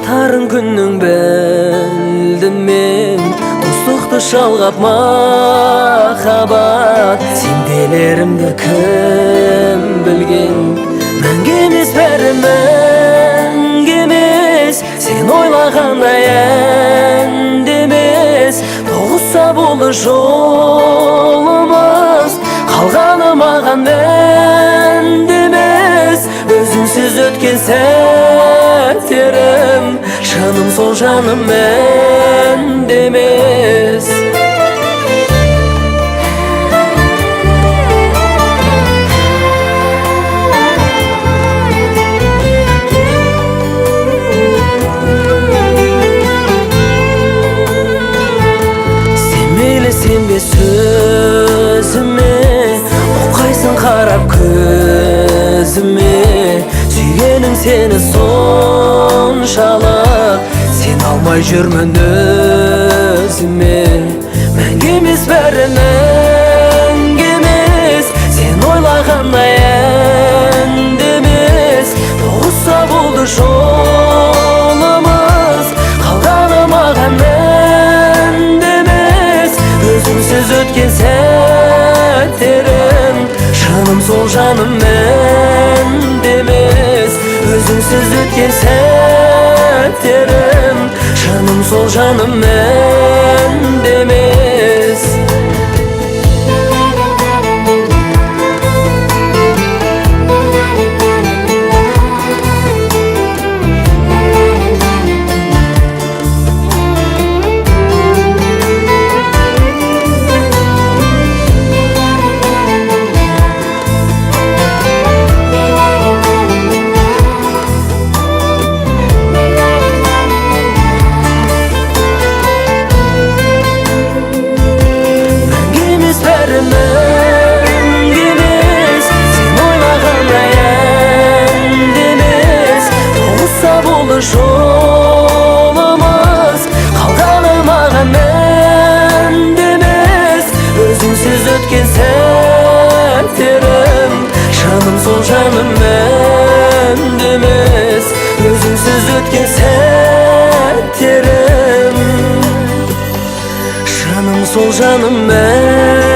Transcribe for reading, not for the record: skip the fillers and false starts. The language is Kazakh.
батарын күннің білдім мен, достықты жалғап махаббат. Сенделерімді кім білген, мәңгі емес бәрі мәңгі емес. Сен ойлағандай әнді емес, тоғысса болды жолымыз. Қалғаны маған мәнді емес, өзіңсіз өткен сәттерім. Жаным сол жаным мәнді емес. Сенбе сөзіме, оқайсың қарап көзіме. Сүйгенің сені соншалық, сен алмай жүрмін өзіме. Мәңгі емес бәрі мәңгі емес, сен ойлағандай әнді емес. Тоғысса болды жолымыз, қалғаны маған мәнді емес. Өзіңсіз өткен сәттерім, жаным сол жаным мәнді емес. Өзіңсіз өткен сәттерім, жаным сол жаным мәнді емес. Жолымыз, қалғаны маған мәнді емес. Өзіңсіз өткен сәттерім, жаным сол жаным мәнді емес. Өзіңсіз өткен сәттерім, жаным сол жаным мәнді.